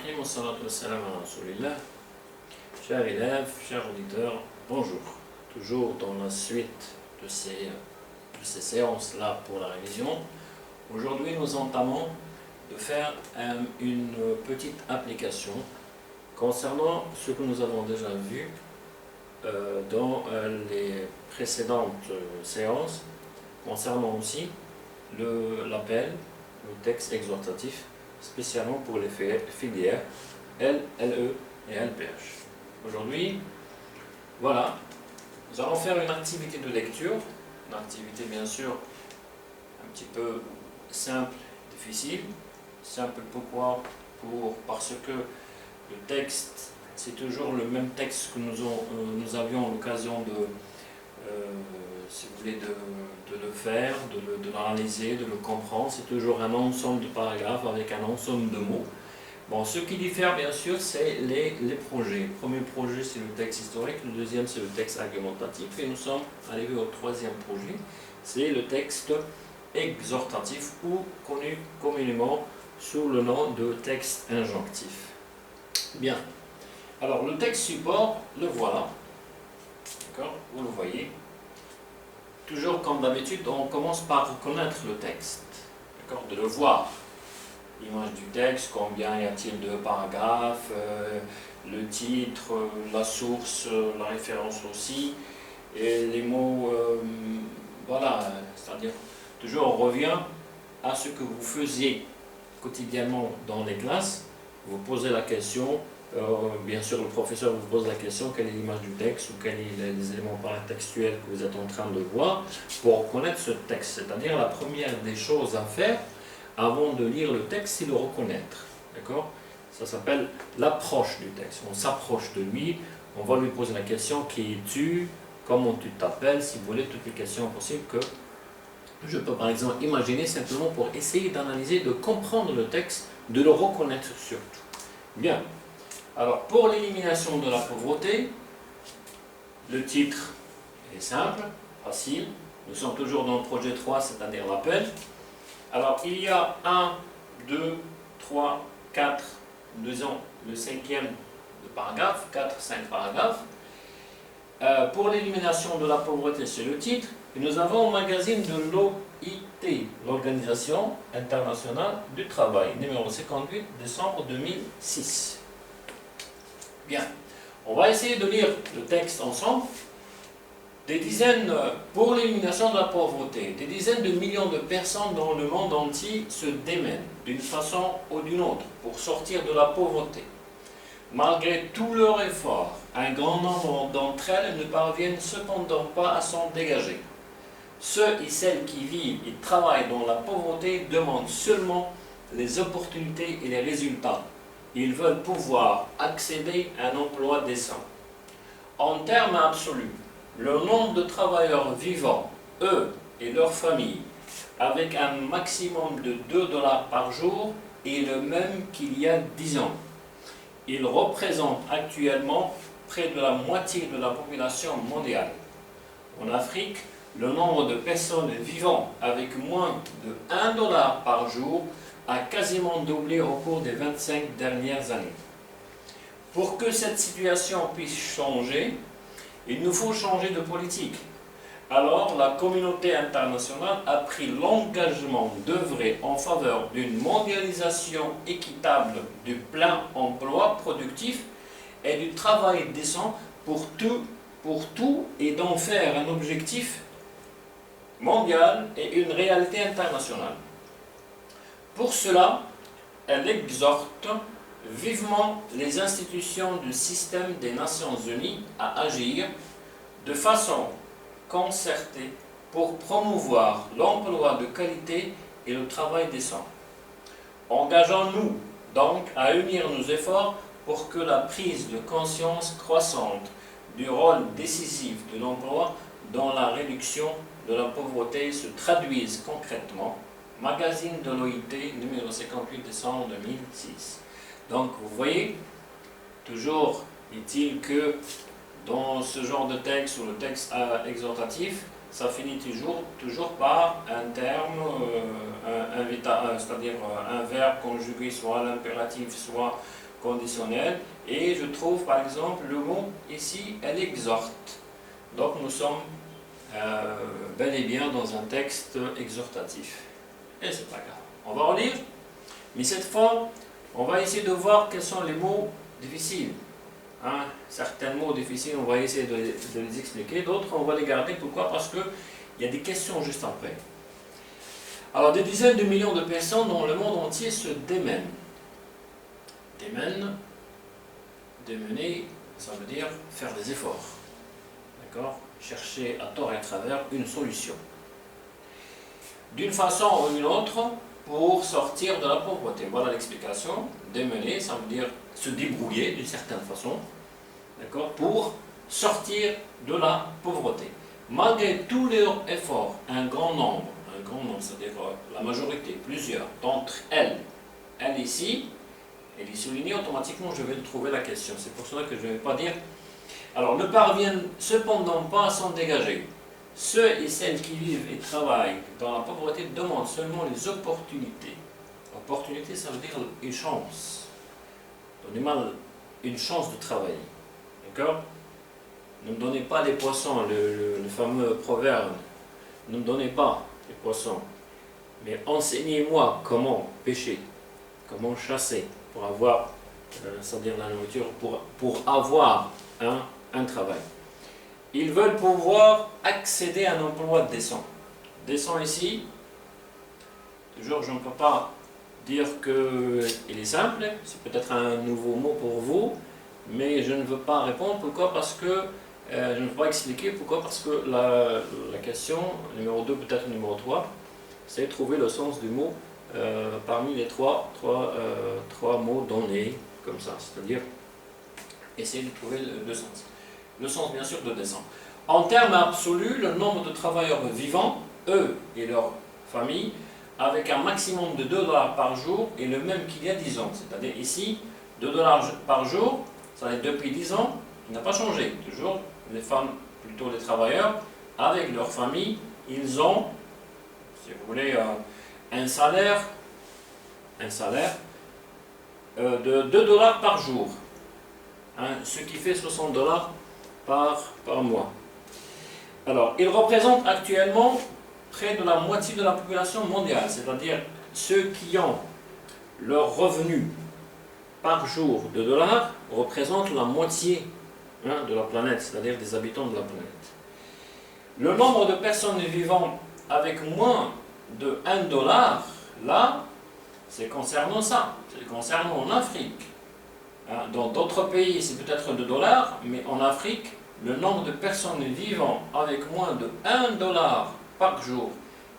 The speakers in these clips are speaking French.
Bismillahirrahmanirrahim, wa salatu wa salam ala rasulillah. Chers élèves, chers auditeurs, bonjour. Toujours dans la suite de ces séances-là pour la révision. Aujourd'hui, nous entamons de faire une petite application concernant ce que nous avons déjà vu dans les précédentes séances, concernant aussi l'appel, le texte exhortatif, spécialement pour les filières L, LE et LPH. Aujourd'hui, voilà, nous allons faire une activité de lecture, une activité bien sûr un petit peu simple, difficile. Simple pourquoi? Parce que le texte, c'est toujours le même texte que nous avions l'occasion de, si vous voulez, de le faire, de l'analyser, de le comprendre. C'est toujours un ensemble de paragraphes avec un ensemble de mots. Bon, ce qui diffère bien sûr, c'est les projets. Le premier projet, c'est le texte historique, le deuxième, c'est le texte argumentatif, et nous sommes arrivés au troisième projet, c'est le texte exhortatif, ou connu communément sous le nom de texte injonctif. Bien. Alors, le texte support, le voilà. D'accord? Vous le voyez. Toujours comme d'habitude, on commence par reconnaître le texte, d'accord, de le voir. L'image du texte, combien y a-t-il de paragraphes, le titre, la source, la référence aussi, et les mots, voilà, c'est-à-dire, toujours on revient à ce que vous faisiez quotidiennement dans les classes, vous posez la question. Bien sûr, le professeur vous pose la question, quelle est l'image du texte ou quels sont les éléments paratextuels que vous êtes en train de voir pour reconnaître ce texte. C'est-à-dire la première des choses à faire avant de lire le texte, c'est le reconnaître. D'accord? Ça s'appelle l'approche du texte. On s'approche de lui, on va lui poser la question, qui es-tu, comment tu t'appelles, si vous voulez, toutes les questions possibles que je peux par exemple imaginer simplement pour essayer d'analyser, de comprendre le texte, de le reconnaître surtout. Bien. Alors, pour l'élimination de la pauvreté, le titre est simple, facile. Nous sommes toujours dans le projet 3, c'est-à-dire l'appel. Alors, il y a 1, 2, 3, 4, disons le cinquième de paragraphe, 4, 5 paragraphes. Pour l'élimination de la pauvreté, c'est le titre. Et nous avons un magazine de l'OIT, l'Organisation internationale du travail, numéro 58, décembre 2006. Bien, on va essayer de lire le texte ensemble. Des dizaines, pour l'élimination de la pauvreté, des dizaines de millions de personnes dans le monde entier se démènent d'une façon ou d'une autre pour sortir de la pauvreté. Malgré tous leurs efforts, un grand nombre d'entre elles ne parviennent cependant pas à s'en dégager. Ceux et celles qui vivent et travaillent dans la pauvreté demandent seulement les opportunités et les résultats. Ils veulent pouvoir accéder à un emploi décent. En termes absolus, le nombre de travailleurs vivants, eux et leurs familles, avec un maximum de 2 $ par jour, est le même qu'il y a 10 ans. Ils représentent actuellement près de la moitié de la population mondiale. En Afrique, le nombre de personnes vivant avec moins de 1 $ par jour a quasiment doublé au cours des 25 dernières années. Pour que cette situation puisse changer, il nous faut changer de politique. Alors, la communauté internationale a pris l'engagement d'œuvrer en faveur d'une mondialisation équitable du plein emploi productif et du travail décent pour tout et d'en faire un objectif mondial et une réalité internationale. Pour cela, elle exhorte vivement les institutions du système des Nations Unies à agir de façon concertée pour promouvoir l'emploi de qualité et le travail décent. Engageons-nous donc à unir nos efforts pour que la prise de conscience croissante du rôle décisif de l'emploi dans la réduction de la pauvreté se traduise concrètement. Magazine de l'OIT, numéro 58, décembre 2006. Donc, vous voyez, toujours est-il que dans ce genre de texte, ou le texte exhortatif, ça finit toujours par un terme, c'est-à-dire un verbe conjugué soit à l'impératif, soit conditionnel, et je trouve par exemple le mot ici, elle exhorte. Donc nous sommes bel et bien dans un texte exhortatif. Et c'est pas grave. On va relire, mais cette fois, on va essayer de voir quels sont les mots difficiles. Hein, certains mots difficiles, on va essayer de les expliquer, d'autres, on va les garder. Pourquoi? Parce qu'il y a des questions juste après. Alors, des dizaines de millions de personnes dans le monde entier se démènent. Démener, ça veut dire faire des efforts. D'accord? Chercher à tort et à travers une solution. D'une façon ou d'une autre, pour sortir de la pauvreté. Voilà l'explication. Démener, ça veut dire se débrouiller d'une certaine façon, d'accord, pour sortir de la pauvreté. Malgré tous leurs efforts, un grand nombre, c'est-à-dire la majorité, plusieurs d'entre elles ici, elle est soulignée automatiquement, je vais trouver la question. C'est pour cela que je ne vais pas dire. Alors, ne parviennent cependant pas à s'en dégager. Ceux et celles qui vivent et travaillent dans la pauvreté demandent seulement les opportunités. Opportunité, ça veut dire une chance. Donnez-moi une chance de travailler. D'accord? Ne me donnez pas des poissons, le fameux proverbe. Ne me donnez pas des poissons. Mais enseignez-moi comment pêcher, comment chasser, pour avoir, c'est-à-dire la nourriture, pour avoir un travail. Ils veulent pouvoir accéder à un emploi décent. Décent ici, toujours je ne peux pas dire qu'il est simple, c'est peut-être un nouveau mot pour vous, mais je ne veux pas répondre. Pourquoi? Parce que je ne peux pas expliquer. Pourquoi? Parce que la question, numéro 2, peut-être numéro 3, c'est trouver le sens du mot parmi les trois mots donnés, comme ça, c'est-à-dire essayer de trouver le sens. Le sens, bien sûr, de décent. En termes absolus, le nombre de travailleurs vivants, eux et leurs familles, avec un maximum de 2 $ par jour, est le même qu'il y a 10 ans. C'est-à-dire ici, 2 $ par jour, ça va être depuis 10 ans, il n'a pas changé. Toujours, les femmes, plutôt les travailleurs, avec leur famille, ils ont, si vous voulez, un salaire de 2 $ par jour, ce qui fait 60 $ par mois. Alors, ils représentent actuellement près de la moitié de la population mondiale, c'est-à-dire ceux qui ont leur revenu par jour de dollars représentent la moitié de la planète, c'est-à-dire des habitants de la planète. Le nombre de personnes vivant avec moins de 1 $, là, c'est concernant ça, c'est concernant en Afrique. Dans d'autres pays, c'est peut-être 2 $, mais en Afrique, le nombre de personnes vivant avec moins de 1 $ par jour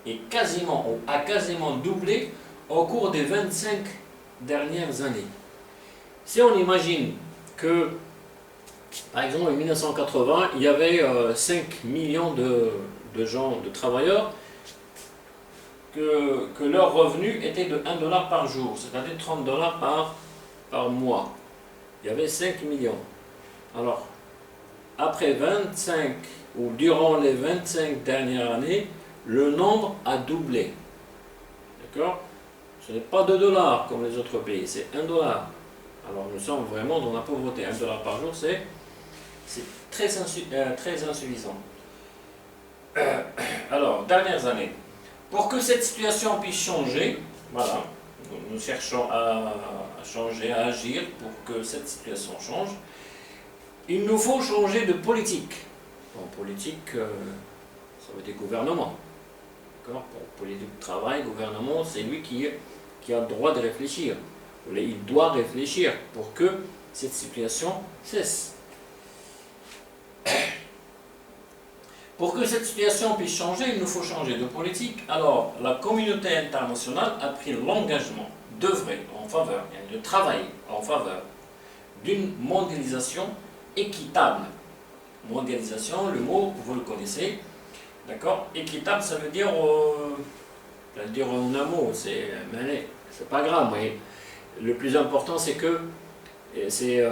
a quasiment doublé au cours des 25 dernières années. Si on imagine que, par exemple, en 1980, il y avait 5 millions de gens, de travailleurs, que leur revenu était de 1 $ par jour, c'est-à-dire 30 $ par mois. Il y avait 5 millions. Alors, après 25, ou durant les 25 dernières années, le nombre a doublé. D'accord? Ce n'est pas 2 $ comme les autres pays, c'est 1 $. Alors nous sommes vraiment dans la pauvreté. 1 $ par jour, c'est très insuffisant. Alors, dernières années. Pour que cette situation puisse changer, voilà, nous cherchons à changer, à agir pour que cette situation change. Il nous faut changer de politique. En politique, ça veut dire gouvernement. Pour politique de travail, gouvernement, c'est lui qui a le droit de réfléchir. Il doit réfléchir pour que cette situation cesse. Pour que cette situation puisse changer, il nous faut changer de politique. Alors, la communauté internationale a pris l'engagement d'œuvrer en faveur, de travailler en faveur d'une mondialisation équitable. Mondialisation, le mot, vous le connaissez, d'accord? Équitable, ça veut dire en un mot, c'est pas grave, mais le plus important, c'est que c'est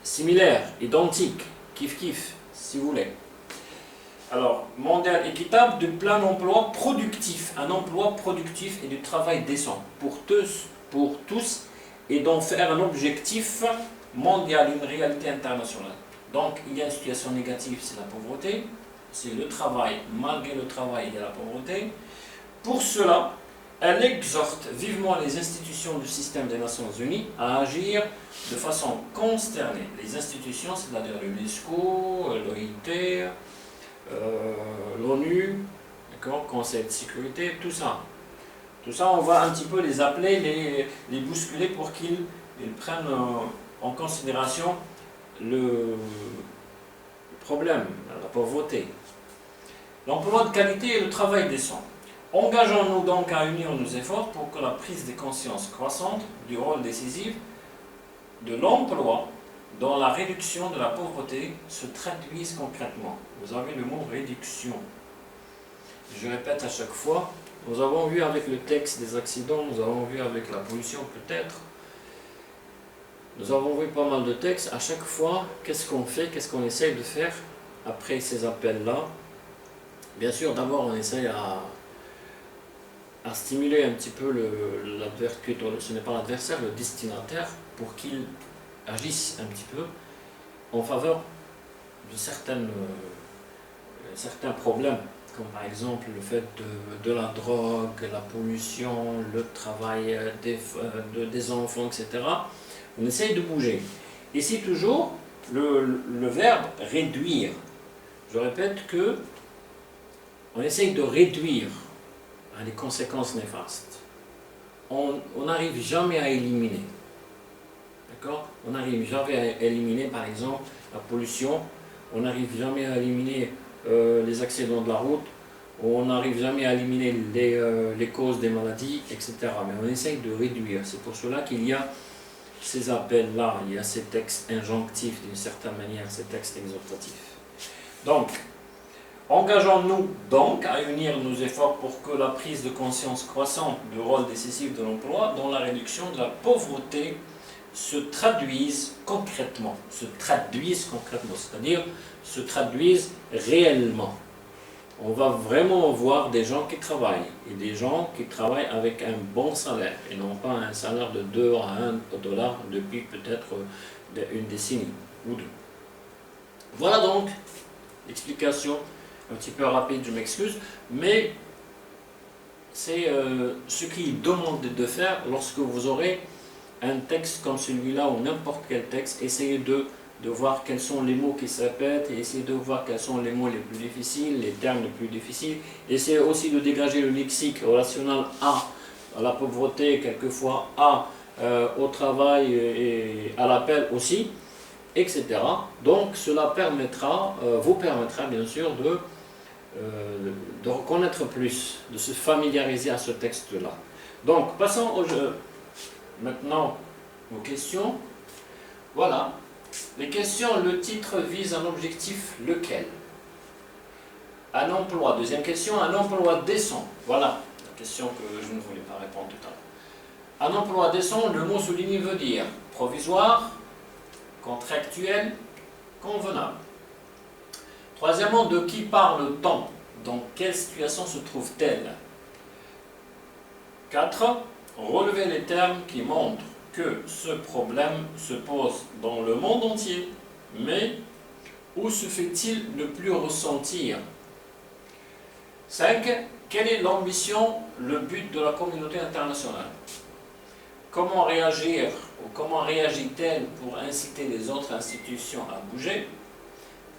similaire, identique, kiff-kiff, si vous voulez. Alors, mondial équitable de plein emploi productif, un emploi productif et du travail décent pour tous et d'en faire un objectif mondial, une réalité internationale. Donc il y a une situation négative, c'est la pauvreté, c'est le travail, malgré le travail il y a la pauvreté. Pour cela, elle exhorte vivement les institutions du système des Nations Unies à agir de façon consternée. Les institutions, c'est-à-dire l'UNESCO, l'OIT, l'ONU, Conseil de sécurité, tout ça. Tout ça, on va un petit peu les appeler, les bousculer pour qu'ils prennent en considération le problème, la pauvreté. L'emploi de qualité et le travail décent. Engageons-nous donc à unir nos efforts pour que la prise de conscience croissante du rôle décisif de l'emploi dans la réduction de la pauvreté se traduise concrètement. Vous avez le mot réduction. Je répète à chaque fois, nous avons vu avec le texte des accidents, nous avons vu avec la pollution peut-être, nous avons vu pas mal de textes. À chaque fois, qu'est-ce qu'on fait, qu'est-ce qu'on essaye de faire après ces appels-là? Bien sûr, d'abord on essaye à stimuler un petit peu l'adversaire, ce n'est pas l'adversaire, le destinataire, pour qu'il agisse un petit peu en faveur de certains problèmes, comme par exemple le fait de la drogue, la pollution, le travail des enfants, etc. On essaye de bouger. Ici toujours, le verbe réduire. Je répète que on essaye de réduire les conséquences néfastes. On n'arrive jamais à éliminer. D'accord? On n'arrive jamais à éliminer, par exemple, la pollution. On n'arrive jamais à éliminer les accidents de la route. On n'arrive jamais à éliminer les causes des maladies, etc. Mais on essaye de réduire. C'est pour cela qu'il y a ces appels-là, il y a ces textes injonctifs d'une certaine manière, ces textes exhortatifs. Donc, engageons-nous donc à unir nos efforts pour que la prise de conscience croissante du rôle décisif de l'emploi dans la réduction de la pauvreté se traduise concrètement, c'est-à-dire se traduise réellement. On va vraiment voir des gens qui travaillent, et des gens qui travaillent avec un bon salaire, et non pas un salaire de 2 à 1 dollar depuis peut-être une décennie ou deux. Voilà donc l'explication un petit peu rapide, je m'excuse, mais c'est ce qu'il demande de faire lorsque vous aurez un texte comme celui-là ou n'importe quel texte. Essayez de voir quels sont les mots qui se répètent, et essayez de voir quels sont les mots les plus difficiles, les termes les plus difficiles. Essayez aussi de dégager le lexique relationnel à la pauvreté, quelquefois au travail et à l'appel aussi, etc. Donc cela vous permettra bien sûr de reconnaître plus, de se familiariser à ce texte-là. Donc passons maintenant aux questions. Voilà. Les questions, le titre vise un objectif lequel? Un emploi. Deuxième question, un emploi décent. Voilà la question que je ne voulais pas répondre tout à l'heure. Un emploi décent, le mot souligné veut dire provisoire, contractuel, convenable. Troisièmement, de qui parle-t-on? Dans quelle situation se trouve-t-elle? 4. Relever les termes qui montrent que ce problème se pose dans le monde entier, mais où se fait-il ne plus ressentir? 5. Quelle est l'ambition, le but de la communauté internationale? Comment réagir ou comment réagit-elle pour inciter les autres institutions à bouger?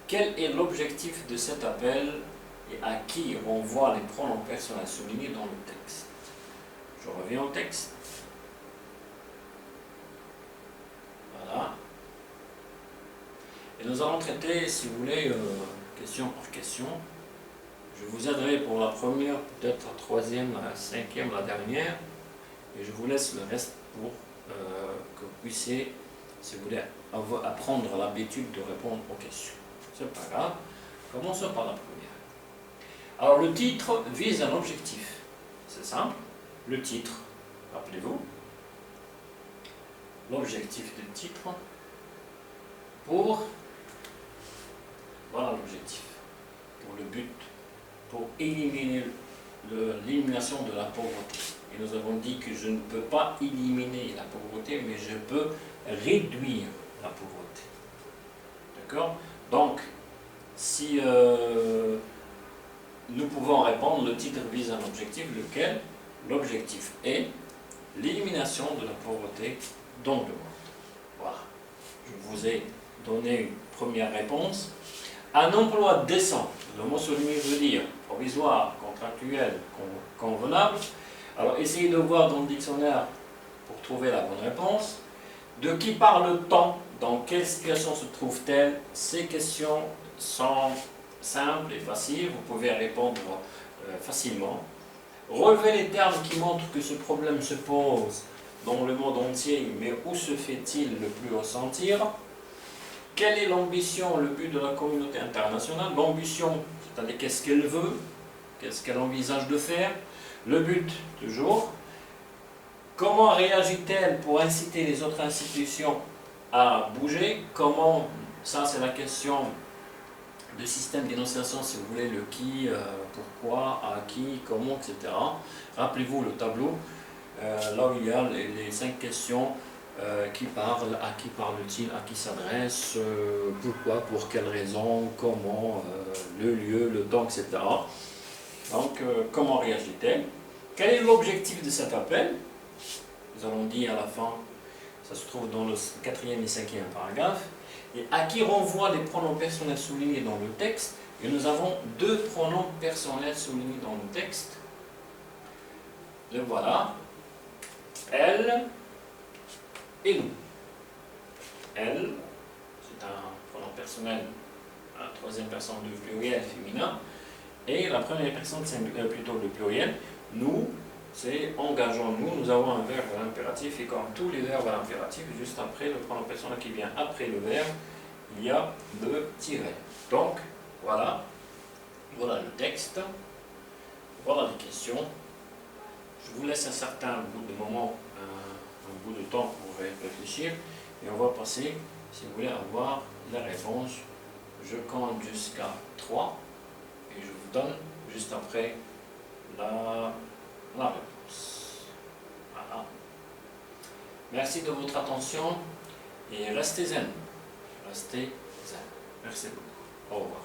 Quel est l'objectif de cet appel et à qui renvoient les pronoms personnels soulignés dans le texte? Je reviens au texte. Voilà. Et nous allons traiter, si vous voulez, question par question. Je vous aiderai pour la première, peut-être la troisième, la cinquième, la dernière. Et je vous laisse le reste pour que vous puissiez, si vous voulez, apprendre l'habitude de répondre aux questions. C'est pas grave. Commençons par la première. Alors le titre vise un objectif. C'est simple. Le titre, rappelez-vous. L'objectif du titre voilà l'objectif, pour le but, pour éliminer l'élimination de la pauvreté. Et nous avons dit que je ne peux pas éliminer la pauvreté, mais je peux réduire la pauvreté. D'accord? Donc, si nous pouvons répondre, le titre vise un objectif, lequel? L'objectif est l'élimination de la pauvreté dans le monde. Voilà. Je vous ai donné une première réponse. Un emploi décent, le mot souligné veut dire provisoire, contractuel, convenable. Alors essayez de voir dans le dictionnaire pour trouver la bonne réponse. De qui parle-t-on? Dans quelle situation se trouve-t-elle? Ces questions sont simples et faciles, vous pouvez répondre facilement. Relevez les termes qui montrent que ce problème se pose dans le monde entier, mais où se fait-il le plus ressentir? Quelle est l'ambition, le but de la communauté internationale? L'ambition, c'est-à-dire qu'est-ce qu'elle veut, qu'est-ce qu'elle envisage de faire? Le but, toujours. Comment réagit-elle pour inciter les autres institutions à bouger? Comment, ça c'est la question de système d'énonciation, si vous voulez, le qui, pourquoi, à qui, comment, etc. Rappelez-vous le tableau, là où il y a les 5 questions qui parlent, à qui parle-t-il, à qui s'adresse, pourquoi, pour quelle raison, comment, le lieu, le temps, etc. Donc, comment réagit-elle? Quel est l'objectif de cet appel? Nous avons dit à la fin, ça se trouve dans le 4e et 5e paragraphe. Et à qui renvoient les pronoms personnels soulignés dans le texte? Et nous avons 2 pronoms personnels soulignés dans le texte. Le voilà. Elle et nous. Elle, c'est un pronom personnel à 3e personne du pluriel féminin. Et la première personne, c'est plutôt le pluriel. Nous, c'est engageons-nous. Nous avons un verbe à l'impératif et comme tous les verbes à l'impératif, juste après le pronom personnel qui vient après le verbe, il y a 2 tirets. Donc, voilà. Voilà le texte. Voilà les questions. Je vous laisse un certain bout de moment, un bout de temps pour réfléchir. Et on va passer, si vous voulez, à voir la réponse. Je compte jusqu'à 3 et je vous donne juste après la réponse. Voilà. Merci de votre attention et restez zen. Restez zen. Merci beaucoup. Au revoir.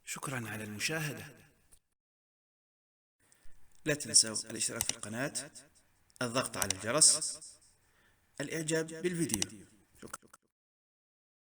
شكرا على المشاهدة. لا تنسوا الاشتراك في القناة، الضغط على الجرس، الإعجاب بالفيديو.